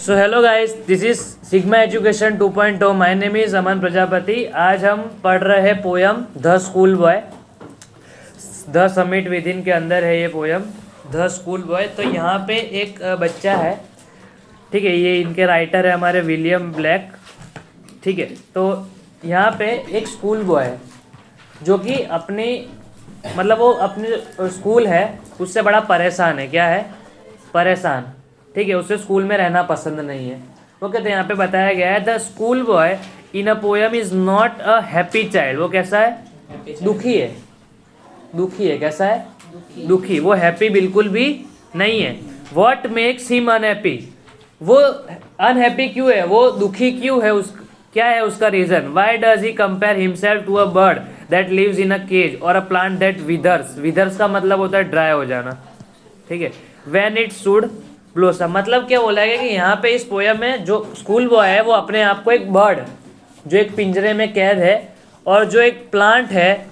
So hello guys, this is Sigma Education 2.0। My name is Aman Prajapati. आज हम पढ़ रहे हैं poem the school boy. The summit with in के अंदर है ये पोयम द स्कूल बॉय। तो यहाँ पे एक बच्चा है, ठीक है। ये इनके राइटर है हमारे विलियम ब्लैक, ठीक है। तो यहाँ पे एक स्कूल बॉय है जो कि अपनी मतलब वो अपने स्कूल है उससे बड़ा परेशान है। क्या है? परेशान, ठीक है। उसे स्कूल में रहना पसंद नहीं है। ओके, तो यहाँ पे बताया गया है the school boy in a poem is not a happy child. वो कैसा है? दुखी है। दुखी है। कैसा है? दुखी। वो हैप्पी बिल्कुल भी नहीं है। What makes him unhappy? वो अनहैप्पी क्यों है? वो दुखी क्यों है? उस क्या है उसका reason? Why does he compare himself to a bird that lives in a cage और a plant that withers? Withers का मतलब होता है ड्राई हो जाना, ठीक है। व्हेन इट शुड ब्लोसम, मतलब क्या बोला गया कि यहाँ पे इस पोयम में जो स्कूल बॉय है वो अपने आप को एक बर्ड जो एक पिंजरे में कैद है और जो एक प्लांट है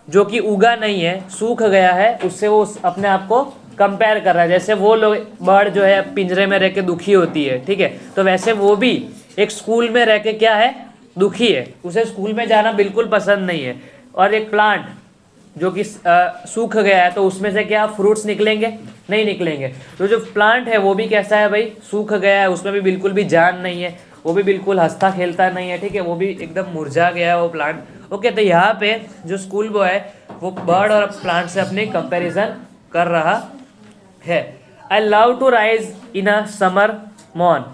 जो कि उगा नहीं है, सूख गया है, उससे वो अपने आप को कंपेयर कर रहा है। जैसे वो लोग बर्ड जो है पिंजरे में रह के दुखी होती है, ठीक है, तो वैसे वो भी एक स्कूल में रह के क्या है? दुखी है। उसे स्कूल में जाना बिल्कुल पसंद नहीं है। और एक प्लांट जो कि सूख गया है, तो उसमें से क्या फ्रूट्स निकलेंगे? नहीं निकलेंगे। तो जो प्लांट है वो भी कैसा है भाई? सूख गया है, उसमें भी बिल्कुल भी जान नहीं है, वो भी बिल्कुल हंसता खेलता नहीं है, ठीक है। वो भी एकदम मुरझा गया है वो प्लांट। ओके, तो यहाँ पे जो स्कूल बॉय है वो बर्ड और प्लांट से अपनी कंपेरिजन कर रहा है। I love to rise in a summer morn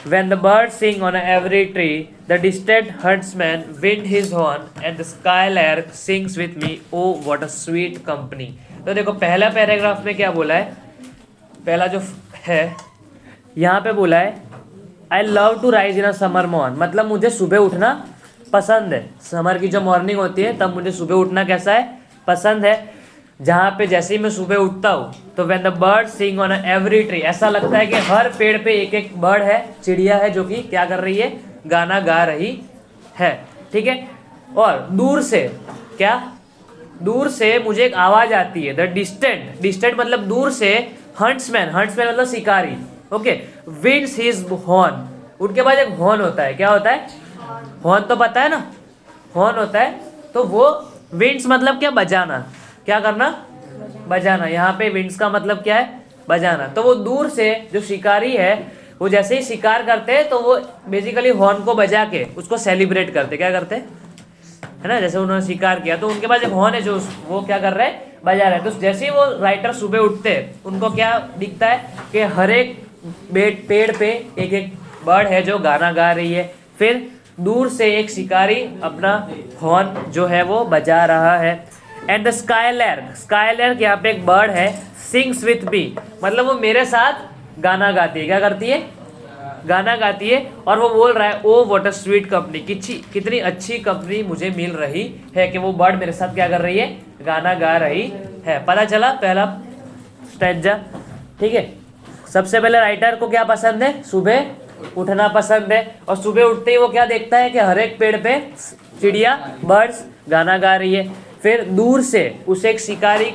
when the birds sing on every tree, the distant huntsman wind his horn, and the skylark sings with me, oh what a sweet company। तो देखो पहला paragraph में क्या बोला है? पहला जो है यहाँ पे बोला है I love to rise in a summer morn, मतलब मुझे सुबह उठना पसंद है। समर की जो मॉर्निंग होती है तब मुझे सुबह उठना कैसा है? पसंद है। जहाँ पे जैसे ही मैं सुबह उठता हूँ तो when the bird sing on every tree, ऐसा लगता है कि हर पेड़ पे एक एक बर्ड है, चिड़िया है जो कि क्या कर रही है? गाना गा रही है, ठीक है। और दूर से क्या? दूर से मुझे एक आवाज आती है, द डिस्टेंट, डिस्टेंट मतलब दूर से, हंट्समैन, हंट्समैन मतलब शिकारी, ओके, विंड्स हिज हॉर्न, उनके पास एक हॉर्न होता है। क्या होता है? हॉर्न तो पता है ना, हॉर्न होता है। तो वो विंड्स मतलब क्या? बजाना। क्या करना? बजाना। यहाँ पे विंड्स का मतलब क्या है? बजाना। तो वो दूर से जो शिकारी है वो जैसे ही शिकार करते हैं तो वो बेसिकली हॉर्न को बजा के उसको सेलिब्रेट करते। क्या करते है ना? जैसे उन्होंने शिकार किया तो उनके पास एक हॉर्न है जो वो क्या कर रहे हैं? बजा रहे हैं। तो जैसे ही वो राइटर सुबह उठते हैं उनको क्या दिखता है कि हर एक पेड़ पे एक एक बर्ड है जो गाना गा रही है। फिर दूर से एक शिकारी अपना हॉर्न जो है वो बजा रहा है। एंड द स्काईलैर्क, स्काईलैर्क यहाँ पे एक बर्ड है, सिंग्स विथ मी, मतलब वो मेरे साथ गाना गाती है। क्या करती है? गाना गाती है। और वो बोल रहा है oh what a sweet company, कितनी अच्छी कंपनी मुझे मिल रही है कि वो बर्ड मेरे साथ क्या कर रही है? गाना गा रही है। पता चला पहला स्टैंजा, ठीक है। सबसे पहले राइटर को क्या पसंद है? सुबह उठना पसंद है। और सुबह उठते ही वो क्या देखता है कि हर एक पेड़ पे चिड़िया, बर्ड्स गाना गा रही है। फिर दूर से उसे एक शिकारी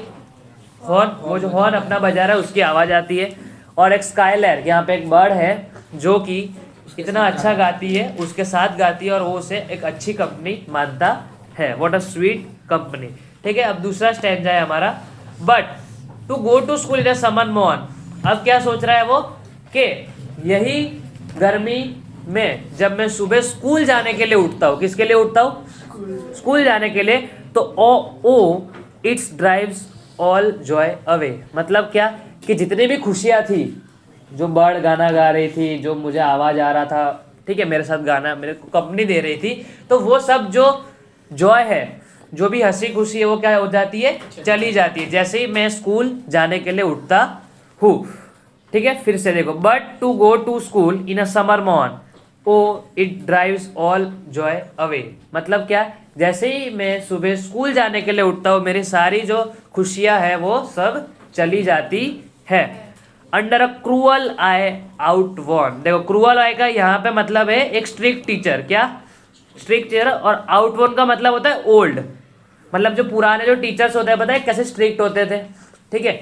हॉर्न, वो जो हॉर्न अपना बजा रहा है उसकी आवाज आती है। और एक स्काईलैर्क, यहाँ पे एक बर्ड है जो कि इतना अच्छा गाती है, उसके साथ गाती है और वो उसे एक अच्छी कंपनी मानता है। व्हाट अ स्वीट कंपनी, ठीक है। अब दूसरा स्टैंजा है हमारा, but to go to school in a summer morn. अब क्या सोच रहा है वो कि यही गर्मी में जब मैं सुबह स्कूल जाने के लिए उठता हूँ, किसके लिए उठता हूँ? स्कूल जाने के लिए, तो oh it's drives all joy away, मतलब क्या कि जितनी भी खुशियाँ थी, जो बर्ड गाना गा रही थी, जो मुझे आवाज आ रहा था, ठीक है, मेरे साथ गाना मेरे को कंपनी दे रही थी, तो वो सब जो जॉय है, जो भी हंसी खुशी है, वो क्या हो जाती है? चली जाती है जैसे ही मैं स्कूल जाने के लिए उठता हूँ, ठीक है। फिर से देखो, but to go to school in a summer morn, O it drives all joy away, मतलब क्या? जैसे ही मैं सुबह स्कूल जाने के लिए उठता हूँ मेरी सारी जो खुशियाँ है वो सब चली जाती है। Under a cruel eye outworn, देखो क्रूअल आई का यहाँ पे मतलब है एक स्ट्रिक्ट टीचर। क्या? Strict teacher. और आउट वॉर्न का मतलब होता है ओल्ड, मतलब जो पुराने जो टीचर्स होते हैं, पता है कैसे स्ट्रिक्ट होते थे, ठीक है।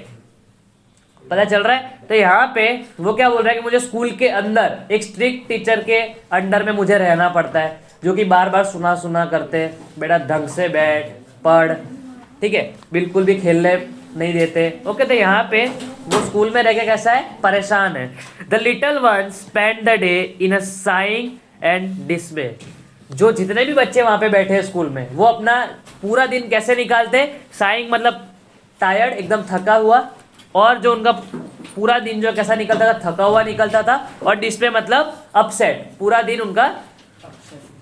पता चल रहा है। तो यहाँ पे वो क्या बोल रहा है कि मुझे स्कूल के अंदर एक स्ट्रिक्ट टीचर के अंडर में मुझे रहना पड़ता है, जो कि बार बार सुना करते हैं, बेटा ढंग से बैठ पढ़, ठीक है, बिल्कुल भी खेलने नहीं देते। ओके, तो यहाँ पे वो स्कूल में रह के कैसा है, परेशान है। The little one spend the day in a saying and डिसमे। जो जितने भी बच्चे वहाँ पे बैठे हैं स्कूल में, वो अपना पूरा दिन कैसे निकालते, साइंग मतलब टायर्ड, एकदम थका हुआ, और जो उनका पूरा दिन जो कैसा निकलता था, थका हुआ निकलता था, और डिस्प्ले मतलब अपसेट, पूरा दिन उनका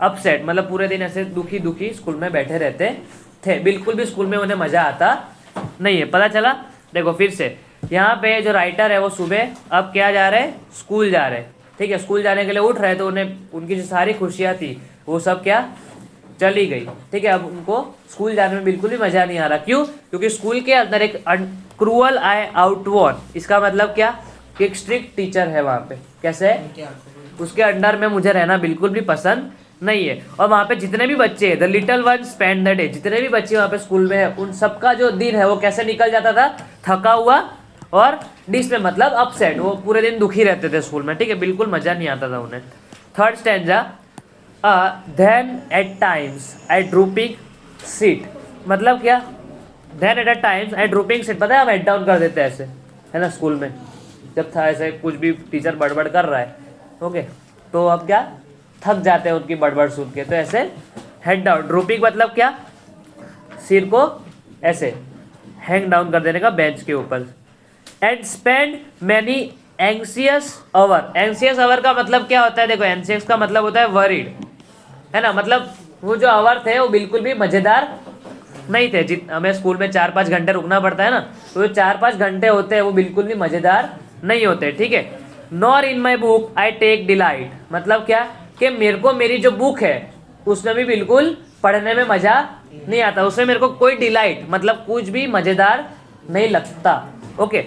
अपसेट मतलब पूरे दिन ऐसे दुखी दुखी स्कूल में बैठे रहते थे, बिल्कुल भी स्कूल में उन्हें मजा आता नहीं है। पता चला। देखो फिर से यहाँ पे जो राइटर है वो सुबह अब क्या जा रहे हैं, स्कूल जा रहे हैं, ठीक है, स्कूल जाने के लिए उठ रहे, तो उन्हें उनकी जो सारी खुशियाँ थी वो सब क्या चली गई, ठीक है। अब उनको स्कूल जाने में बिल्कुल भी मजा नहीं आ रहा। क्यों? क्योंकि स्कूल के अंदर एक क्रूअल आई आउटवॉन, इसका मतलब क्या कि एक स्ट्रिक्ट टीचर है वहाँ पे, कैसे है, उसके अंडर में मुझे रहना बिल्कुल भी पसंद नहीं है। और वहाँ पे जितने भी बच्चे हैं, the little one spend the day, जितने भी बच्चे वहाँ पे स्कूल में है, उन सबका जो दिन है वो कैसे निकल जाता था, थका हुआ और डिस्प्ले मतलब अपसेट, वो पूरे दिन दुखी रहते थे स्कूल में, ठीक है, बिल्कुल मजा नहीं आता था उन्हें। Third stanza, then at times I drooping sit, मतलब क्या, then at a times I drooping sit, पता है हम हेड डाउन कर देते हैं ऐसे, है ना, स्कूल में जब था ऐसे कुछ भी टीचर बड़बड़ कर रहा है, ओके, तो अब क्या थक जाते हैं उनकी बड़बड़ सुन के, तो ऐसे हेड डाउन, ड्रूपिंग मतलब क्या, सिर को ऐसे हैंग डाउन कर देने का बेंच के ऊपर। And spend many anxious hour, anxious hour का मतलब क्या होता है, देखो एंग्सियस का मतलब होता है वरीड, है ना, मतलब वो जो आवर थे वो बिल्कुल भी मजेदार नहीं थे। हमें स्कूल में 4-5 घंटे रुकना पड़ता है ना, तो जो 4-5 घंटे होते हैं वो बिल्कुल भी मजेदार नहीं होते, ठीक है। Nor in my book I take delight, मतलब क्या कि मेरे को मेरी जो बुक है उसमें भी बिल्कुल पढ़ने में मजा नहीं आता, उसमें मेरे को कोई डिलाइट मतलब कुछ भी मजेदार नहीं लगता। Okay,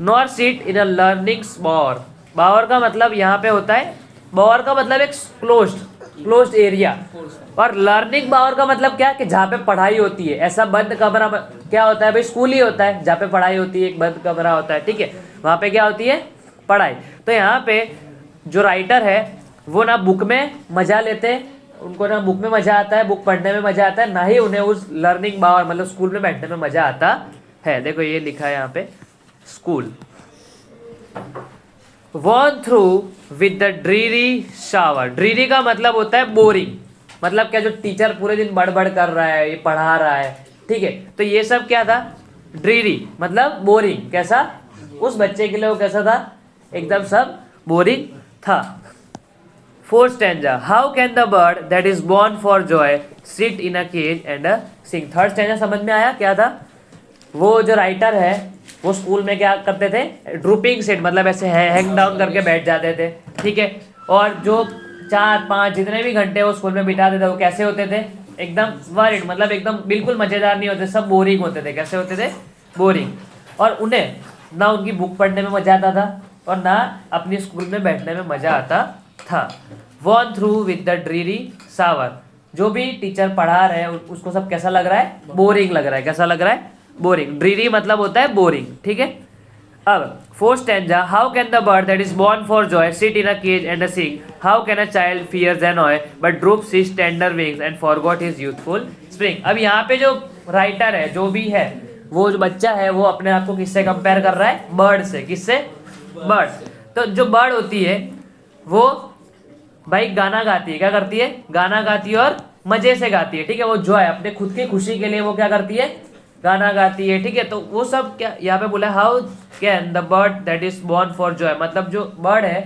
nor sit in a learning bower, bower का मतलब यहाँ पे होता है, बावर का मतलब एक क्लोज्ड एरिया, और लर्निंग बावर का मतलब क्या कि जहाँ पे पढ़ाई होती है, ऐसा बंद कमरा क्या होता है भाई, स्कूल ही होता है जहाँ पे पढ़ाई होती है, एक बंद कमरा होता है, ठीक है, वहाँ पे क्या होती है, पढ़ाई। तो यहाँ पे जो राइटर है वो ना बुक में मजा लेते, उनको ना बुक में मजा आता है, बुक पढ़ने में मजा आता है, ना ही उन्हें उस लर्निंग बावर मतलब स्कूल में बैठने में मजा आता है। देखो ये लिखा है यहाँ पे, school won through with the dreary shower, dreary का मतलब होता है बोरिंग, मतलब क्या जो टीचर पूरे दिन बड़बड़ कर रहा है, ये पढ़ा रहा है, ठीक है, तो ये सब क्या था, ड्रीरी मतलब बोरिंग, कैसा, उस बच्चे के लिए वो कैसा था, एकदम सब बोरिंग था। Fourth stanza, how can the bird that is born for joy sit in a cage and sing. Third stanza समझ में आया क्या था, वो जो राइटर है वो स्कूल में क्या करते थे, ड्रूपिंग सीट मतलब ऐसे हैंग डाउन करके बैठ जाते थे, ठीक है, और जो 4-5 जितने भी घंटे वो स्कूल में बिताते थे वो कैसे होते थे, एकदम वरीड मतलब एकदम बिल्कुल मजेदार नहीं होते, सब बोरिंग होते थे, कैसे होते थे, बोरिंग, और उन्हें ना उनकी बुक पढ़ने में मजा आता था और ना अपनी स्कूल में बैठने में मजा आता था। वॉन थ्रू विद द ड्रीरी सावर, जो भी टीचर पढ़ा रहे हैं उसको सब कैसा लग रहा है, बोरिंग लग रहा है, कैसा लग रहा है, बोरिंग, ड्रीरी मतलब होता है बोरिंग, ठीक है। अब fourth stanza, how can the bird that is born for joy sit in a cage and sing, how can a child fears annoy but droops his tender wings and forgot his youthful spring. अब यहाँ पे जो writer है, जो भी है, वो जो बच्चा है वो अपने आप को किससे कंपेयर कर रहा है, बर्ड से, किससे, बर्ड। तो जो बर्ड होती है वो भाई गाना गाती है, क्या करती है, गाना गाती है और मजे से गाती है, ठीक है, वो जो है अपने खुद की खुशी के लिए वो क्या करती है, गाना गाती है, ठीक है। तो वो सब क्या यहाँ पे बोला, how can the bird that is born for joy, मतलब जो बर्ड है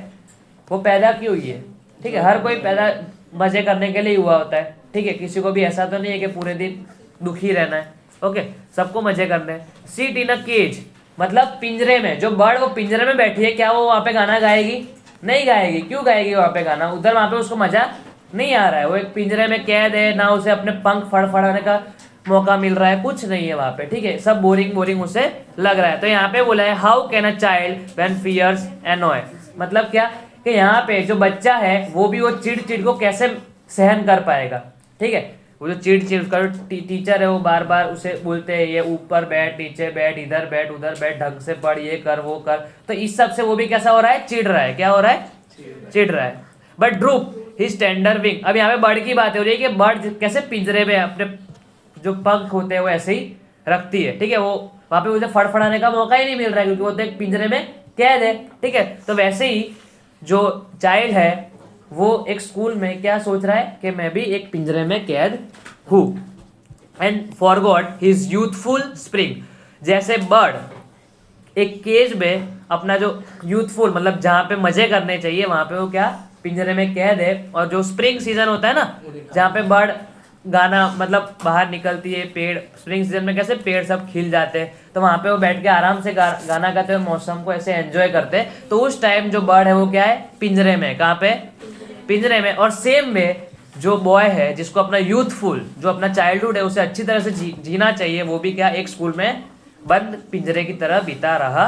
वो पैदा क्यों हुई है, ठीक है, हर कोई पैदा मजे करने के लिए हुआ होता है, ठीक है, किसी को भी ऐसा तो नहीं है कि पूरे दिन दुखी रहना है, ओके, सबको मजे करने हैं। सीट इन अ केज मतलब पिंजरे में, जो बर्ड वो पिंजरे में बैठी है, क्या वो वहाँ पे गाना गाएगी, नहीं गाएगी, क्यों गाएगी वहाँ पे गाना, उधर वहाँ पे उसको मजा नहीं आ रहा है, वो एक पिंजरे में कैद है, ना उसे अपने पंख फड़फड़ाने का मौका मिल रहा है, कुछ नहीं है वहाँ पे, ठीक है, सब बोरिंग बोरिंग उसे लग रहा है। तो यहाँ पे बोला है, how can a child when fears annoy, मतलब क्या कि यहाँ पे जो बच्चा है वो भी वो चिड़ चिड़ को कैसे सहन कर पाएगा, ठीक है, वो जो चिड़ उसका जो टीचर है वो बार बार उसे बोलते हैं ये ऊपर बैठ, नीचे बैठ, इधर बैठ, उधर बैठ, ढंग से पढ़, ये कर, वो कर। तो इस सब से वो भी कैसा हो रहा है, चिढ़ रहा है। क्या हो रहा है, चिढ़ रहा है। But drupe his tender wing, अब यहाँ पे बर्ड की बात हो रही है कि बर्ड कैसे पिंजरे में अपने जो पंख होते हैं वो ऐसे ही रखती है, ठीक है। वो वहां पे उसे फड़फड़ाने का मौका ही नहीं मिल रहा है क्योंकि वो तो एक पिंजरे में कैद है, ठीक है। तो वैसे ही जो चाइल्ड है वो एक स्कूल में क्या सोच रहा है कि मैं भी एक पिंजरे में कैद हूं, and forgot his youthful spring. जैसे बर्ड एक केज में अपना जो यूथफुल मतलब जहां पे मजे करने चाहिए वहां पे वो क्या पिंजरे में कैद है। और जो स्प्रिंग सीजन होता है ना, जहाँ पे बर्ड गाना मतलब बाहर निकलती है, पेड़ स्प्रिंग सीजन में कैसे पेड़ सब खिल जाते हैं, तो वहां पे वो बैठ के आराम से गाना गाते हुए मौसम को ऐसे एंजॉय करते हैं। तो उस टाइम जो बर्ड है वो क्या है, पिंजरे में। कहाँ पे, पिंजरे में। और सेम में जो बॉय है जिसको अपना यूथफुल जो अपना चाइल्डहुड है उसे अच्छी तरह से जीना चाहिए, वो भी क्या एक स्कूल में बंद पिंजरे की तरह बिता रहा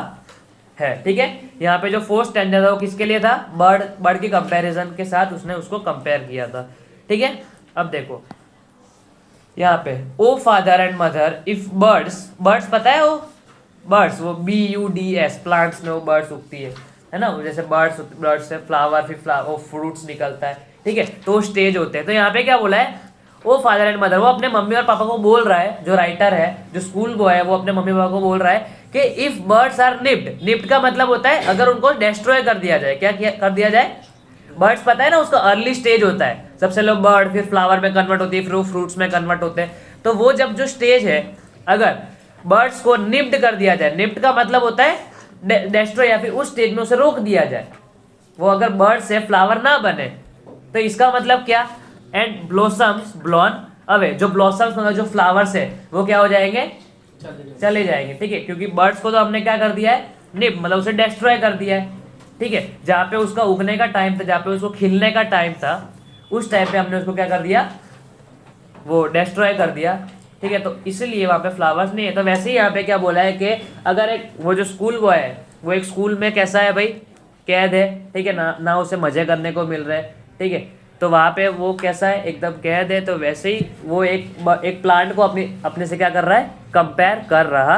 है, ठीक है। यहाँ पे जो फोर्थ स्टैंडर्ड था वो किसके लिए था, बर्ड के कंपैरिजन के साथ उसने उसको कंपेयर किया था, ठीक है। अब देखो यहाँ पे O father and mother if birds पता है वो बर्ड्स, वो BUDS प्लांट्स में वो बर्ड्स उगती है ना। जैसे बर्ड्स से फ्लावर, फिर वो फ्रूट्स निकलता है, ठीक है। तो स्टेज होते हैं। तो यहाँ पे क्या बोला है, ओ फादर एंड मदर, वो अपने मम्मी और पापा को बोल रहा है, जो राइटर है जो स्कूल बॉय है वो अपने मम्मी पापा को बोल रहा है कि इफ बर्ड्स आर निप्ड का मतलब होता है अगर उनको डिस्ट्रॉय कर दिया जाए। क्या कर दिया जाए, बर्ड्स पता है ना उसका अर्ली स्टेज होता है, सबसे लोग बर्ड फिर फ्लावर में कन्वर्ट होती है, फिर वो फ्रूट्स में कन्वर्ट होते हैं। तो वो जब जो स्टेज है अगर बर्ड्स को निप्ड कर दिया जाए, निप्ड का मतलब होता है डिस्ट्रॉय, या फिर उस स्टेज में उसे रोक दिया जाए, वो अगर बर्ड से फ्लावर ना बने तो इसका मतलब क्या, एंड ब्लॉसम्स ब्लॉन अवे, जो ब्लॉसम्स मतलब जो फ्लावर्स है वो क्या हो जाएंगे, चले जाएंगे, ठीक है। क्योंकि बर्ड्स को तो हमने क्या कर दिया है, निप मतलब उसे डिस्ट्रॉय कर दिया है, ठीक है। जहाँ पे उसका उगने का टाइम था, जहाँ पे उसको खिलने का टाइम था, उस टाइम पे हमने उसको क्या कर दिया, वो डिस्ट्रॉय कर दिया, ठीक है। तो इसलिए वहाँ पे फ्लावर्स नहीं है। तो वैसे ही यहाँ पे क्या बोला है कि अगर एक वो जो स्कूल बॉय है वो एक स्कूल में कैसा है भाई, कैद है, ठीक है ना उसे मजे करने को मिल रहा है, ठीक है। तो वहाँ पे वो कैसा है, एकदम कैद है। तो वैसे ही वो एक प्लांट को अपने से क्या कर रहा है, कंपेयर कर रहा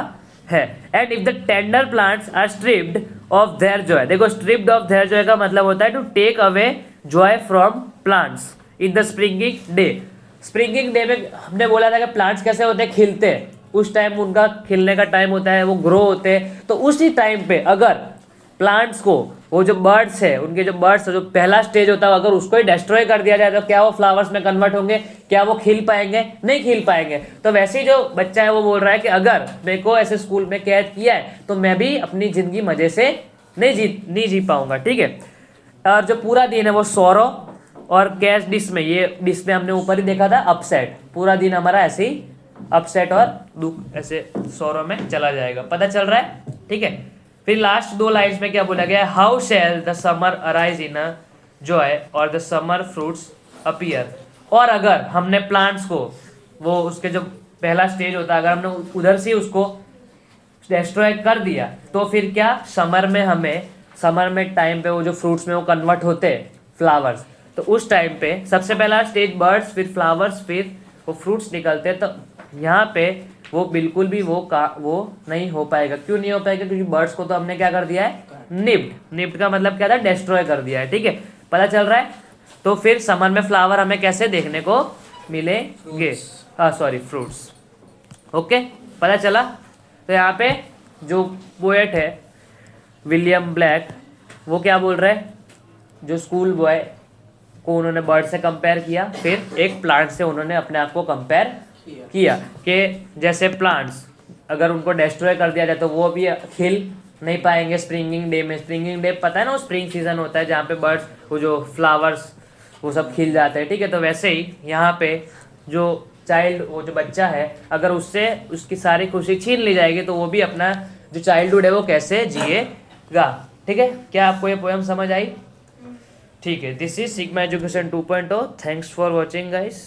है। And if the tender plants are stripped of their joy, देखो स्ट्रिप्ड ऑफ देयर जॉय का मतलब होता है to take away joy from plants in the springing day. Springing day में हमने बोला था कि प्लांट्स कैसे होते हैं, खिलते हैं, उस टाइम उनका खिलने का टाइम होता है, वो ग्रो होते हैं। तो उसी टाइम पे अगर प्लांट्स को वो जो बर्ड्स है उनके जो बर्ड्स जो पहला स्टेज होता है अगर उसको ही डिस्ट्रॉय कर दिया जाए तो क्या वो फ्लावर्स में कन्वर्ट होंगे, क्या वो खिल पाएंगे, नहीं खिल पाएंगे। तो वैसे ही जो बच्चा है वो बोल रहा है कि अगर मेरे को ऐसे स्कूल में कैद किया है तो मैं भी अपनी जिंदगी मजे से नहीं जी पाऊंगा, ठीक है। और जो पूरा दिन है वो सोरो और कैश डिश में, ये डिश में हमने ऊपर ही देखा था अपसेट, पूरा दिन हमारा ऐसे ही अपसेट और दुख ऐसे सोरो में चला जाएगा, पता चल रहा है, ठीक है। फिर लास्ट दो लाइन्स में क्या बोला गया है, how shell the summer arise in a joy और द समर फ्रूट्स अपीयर। और अगर हमने प्लांट्स को वो उसके जो पहला स्टेज होता है अगर हमने उधर से उसको डिस्ट्रॉय कर दिया तो फिर क्या समर में टाइम पे वो जो फ्रूट्स में वो कन्वर्ट होते हैं फ्लावर्स, तो उस टाइम पे सबसे पहला स्टेज बर्ड्स, फिर फ्लावर्स, फिर वो फ्रूट्स निकलते हैं। तो यहाँ पे वो बिल्कुल भी वो नहीं हो पाएगा। क्यों नहीं हो पाएगा, क्योंकि बर्ड्स को तो हमने क्या कर दिया है, निप्ड का मतलब क्या था, डिस्ट्रॉय कर दिया है, ठीक है, पता चल रहा है। तो फिर समर में फ्लावर हमें कैसे देखने को मिलेंगे, फ्रूट्स, ओके, पता चला। तो यहाँ पे जो पोएट है विलियम ब्लैक वो क्या बोल रहे हैं, जो स्कूल बॉय को उन्होंने बर्ड से कंपेयर किया, फिर एक प्लांट से उन्होंने अपने आप को कंपेयर किया कि जैसे प्लांट्स अगर उनको डिस्ट्रॉय कर दिया जाए तो वो भी खिल नहीं पाएंगे स्प्रिंगिंग डे में। स्प्रिंगिंग डे पता है ना, वो स्प्रिंग सीजन होता है जहाँ पे बर्ड्स वो जो फ्लावर्स वो सब खिल जाते हैं, ठीक है। तो वैसे ही यहाँ पे जो वो जो बच्चा है अगर उससे उसकी सारी खुशी छीन ली जाएगी तो वो भी अपना जो चाइल्डहुड है वो कैसे जिएगा, ठीक है। क्या आपको ये पोएम समझ आई, ठीक है। This is Sigma Education 2.0। Thanks for watching guys.